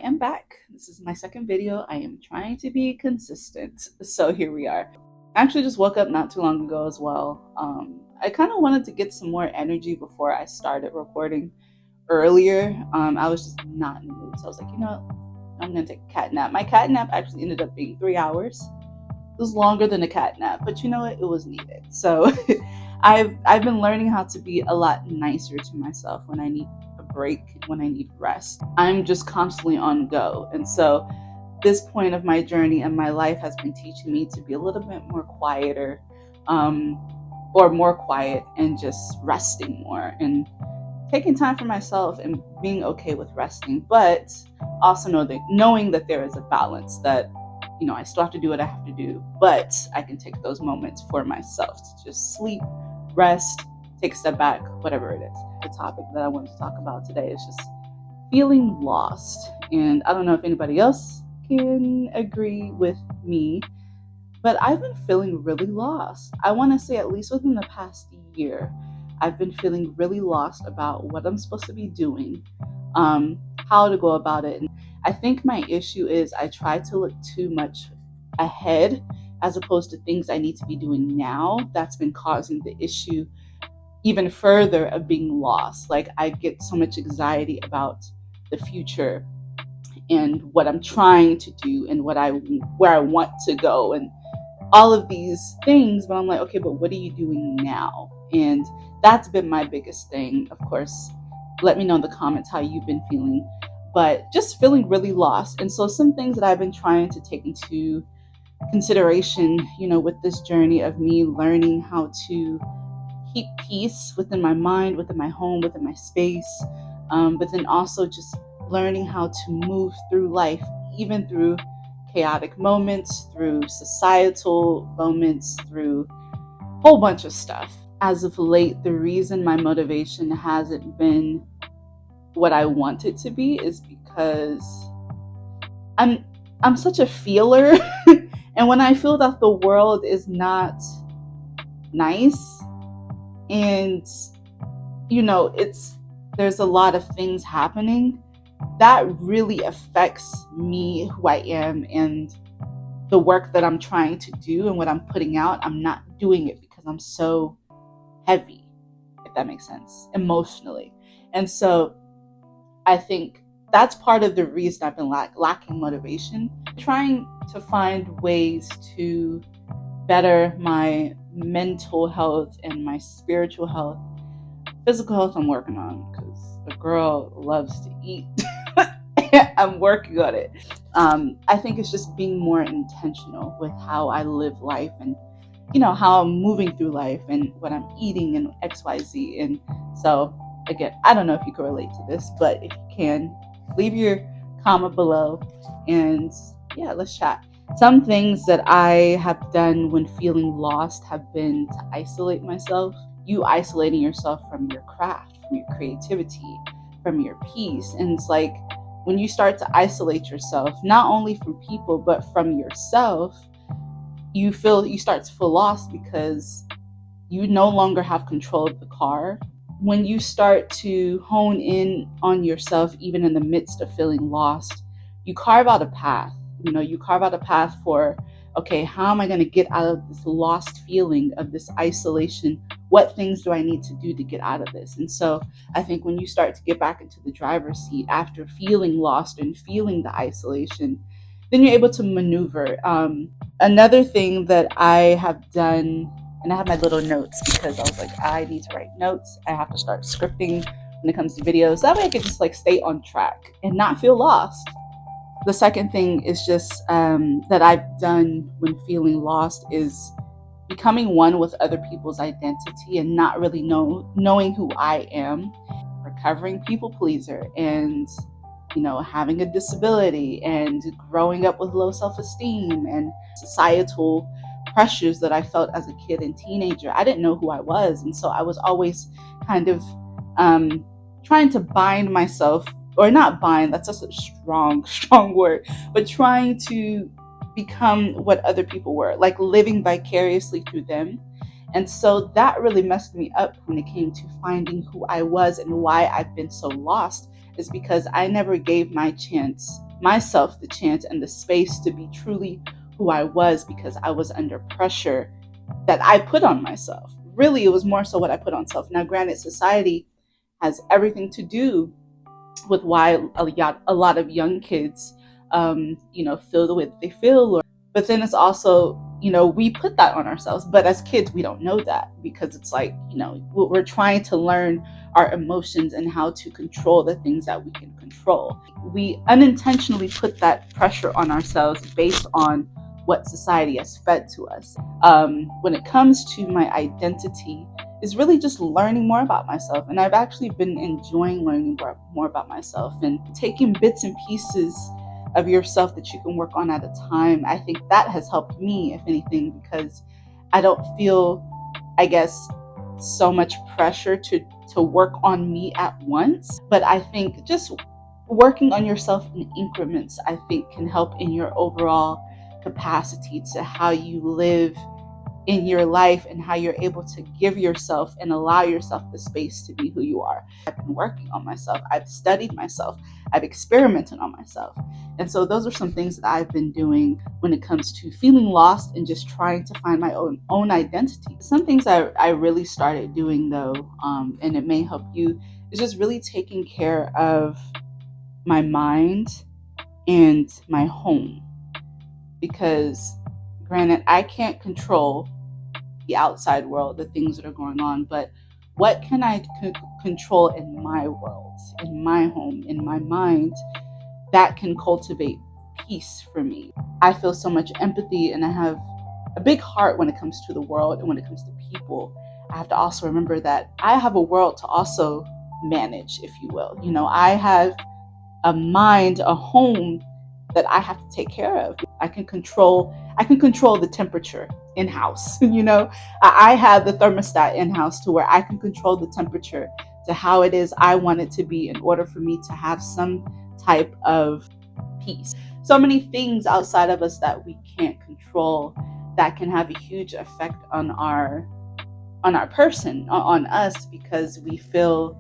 am back. This is my second video. I am trying to be consistent. So here we are. I actually just woke up not too long ago as well. I kind of wanted to get some more energy before I started recording earlier. I was just not in the mood. So I was like, you know what? I'm going to take a cat nap. My cat nap actually ended up being 3 hours. It was longer than a cat nap, but you know what? It was needed. So I've been learning how to be a lot nicer to myself when I need a break, when I need rest. I'm just constantly on go. And so this point of my journey and my life has been teaching me to be a little bit more quieter, or more quiet, and just resting more and taking time for myself and being okay with resting, but also knowing that there is a balance, that I still have to do what I have to do, but I can take those moments for myself to just sleep, rest, take a step back, whatever it is. The topic that I want to talk about today is just feeling lost. And I don't know if anybody else can agree with me, but I've been feeling really lost. I want to say at least within the past year, I've been feeling really lost about what I'm supposed to be doing, how to go about it. And I think my issue is I try to look too much ahead as opposed to things I need to be doing now. That's been causing the issue even further of being lost. Like, I get so much anxiety about the future and what I'm trying to do and where I want to go and all of these things, but I'm like, okay, but what are you doing now? And that's been my biggest thing. Of course, let me know in the comments how you've been feeling, but just feeling really lost. And so some things that I've been trying to take into consideration, with this journey of me learning how to keep peace within my mind, within my home, within my space, but then also just learning how to move through life, even through chaotic moments, through societal moments, through a whole bunch of stuff. As of late, the reason my motivation hasn't been what I want it to be is because I'm such a feeler. And when I feel that the world is not nice, and there's a lot of things happening, that really affects me, who I am, and the work that I'm trying to do and what I'm putting out. I'm not doing it because I'm so heavy, if that makes sense, emotionally. And so I think that's part of the reason I've been lacking motivation, trying to find ways to better my mental health and my spiritual health. Physical health I'm working on, because a girl loves to eat. I'm working on it. I think it's just being more intentional with how I live life, and how I'm moving through life and what I'm eating and XYZ. And so again, I don't know if you can relate to this, but if you can, leave your comment below, and yeah, let's chat. Some things that I have done when feeling lost have been to isolate myself. You isolating yourself from your craft, from your creativity, from your peace. And it's like, when you start to isolate yourself, not only from people, but from yourself, you start to feel lost because you no longer have control of the car. When you start to hone in on yourself, even in the midst of feeling lost, you carve out a path. You carve out a path for, okay, how am I going to get out of this lost feeling of this isolation? What things do I need to do to get out of this? And so I think when you start to get back into the driver's seat after feeling lost and feeling the isolation, then you're able to maneuver. Another thing that I have done, and I have my little notes because I was like, I need to write notes. I have to start scripting when it comes to videos. That way I can just stay on track and not feel lost. The second thing is just that I've done when feeling lost is becoming one with other people's identity and not really knowing who I am. Recovering people pleaser, and having a disability, and growing up with low self-esteem and societal pressures that I felt as a kid and teenager. I didn't know who I was, and so I was always kind of trying to bind myself, or not bind, that's just a strong word, but trying to become what other people were, like living vicariously through them. And so that really messed me up when it came to finding who I was, and why I've been so lost is because I never gave myself the chance and the space to be truly who I was, because I was under pressure that I put on myself. Really, it was more so what I put on self. Now, granted, society has everything to do with why a lot of young kids, feel the way that they feel. But then it's also, we put that on ourselves. But as kids, we don't know that, because it's like, we're trying to learn our emotions and how to control the things that we can control. We unintentionally put that pressure on ourselves based on what society has fed to us. When it comes to my identity, is really just learning more about myself. And I've actually been enjoying learning more about myself and taking bits and pieces of yourself that you can work on at a time. I think that has helped me, if anything, because I don't feel, I guess, so much pressure to work on me at once. But I think just working on yourself in increments, I think, can help in your overall capacity to how you live in your life and how you're able to give yourself and allow yourself the space to be who you are. I've been working on myself. I've studied myself. I've experimented on myself. And so those are some things that I've been doing when it comes to feeling lost and just trying to find my own identity. Some things I really started doing, though, and it may help you, is just really taking care of my mind and my home. Because granted, I can't control the outside world, the things that are going on, but what can I control in my world, in my home, in my mind, that can cultivate peace for me? I feel so much empathy, and I have a big heart when it comes to the world and when it comes to people. I have to also remember that I have a world to also manage, if you will. I have a mind, a home that I have to take care of. I can control the temperature in house. I have the thermostat in house to where I can control the temperature to how it is I want it to be in order for me to have some type of peace. So many things outside of us that we can't control that can have a huge effect on our person, on us, because we feel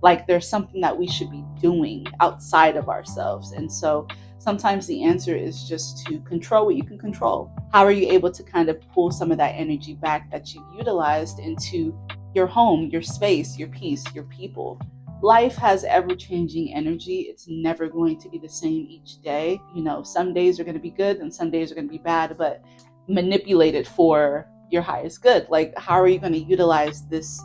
like there's something that we should be doing outside of ourselves. And so sometimes the answer is just to control what you can control. How are you able to kind of pull some of that energy back that you've utilized into your home, your space, your peace, your people? Life has ever-changing energy. It's never going to be the same each day. Some days are going to be good and some days are going to be bad, but manipulate it for your highest good. Like, how are you going to utilize this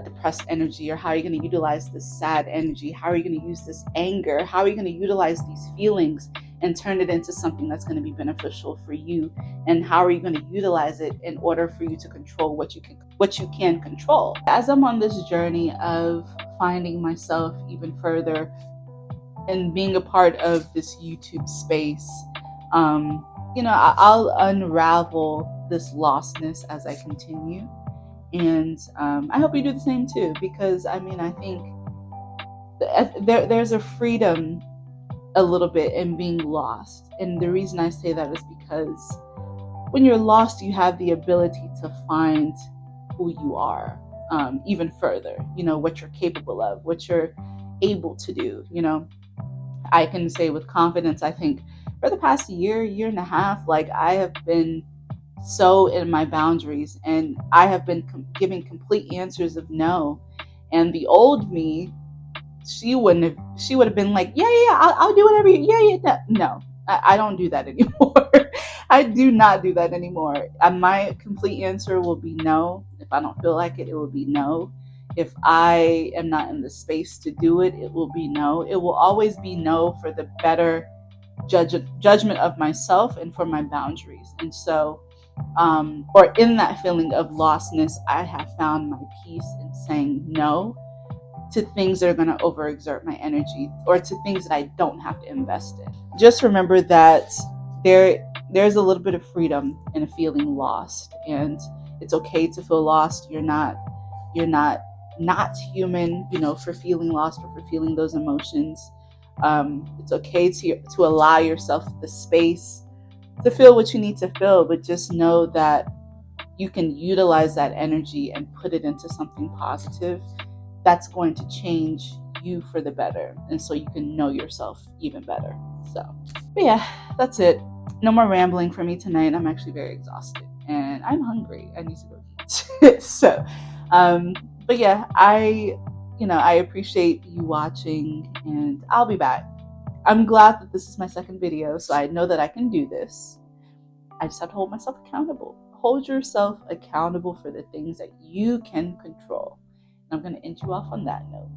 depressed energy, or how are you going to utilize this sad energy? How are you going to use this anger? How are you going to utilize these feelings and turn it into something that's going to be beneficial for you? And how are you going to utilize it in order for you to control what you can control? As I'm on this journey of finding myself even further and being a part of this YouTube space, I'll unravel this lostness as I continue. And I hope you do the same too, because I think there's a freedom a little bit in being lost. And the reason I say that is because when you're lost, you have the ability to find who you are even further, what you're capable of, what you're able to do. I can say with confidence, I think for the past year and a half, like, I have been so in my boundaries, and I have been giving complete answers of no. And the old me, she would have been like, yeah, I'll do whatever no, I don't do that anymore. I do not do that anymore. My complete answer will be no. If I don't feel like it, it will be no. If I am not in the space to do it, it will be no. It will always be no, for the better judgment of myself and for my boundaries. And so or in that feeling of lostness, I have found my peace in saying no to things that are going to overexert my energy, or to things that I don't have to invest in. Just remember that there's a little bit of freedom in feeling lost, and it's okay to feel lost. You're not human, for feeling lost or for feeling those emotions. It's okay to allow yourself the space to feel what you need to feel, but just know that you can utilize that energy and put it into something positive that's going to change you for the better, and so you can know yourself even better. So, but yeah, that's it. No more rambling for me tonight. I'm actually very exhausted and I'm hungry. I need to go eat. So, um, but yeah, I appreciate you watching, and I'll be back. I'm glad that this is my second video, so I know that I can do this. I just have to hold myself accountable. Hold yourself accountable for the things that you can control. And I'm going to end you off on that note.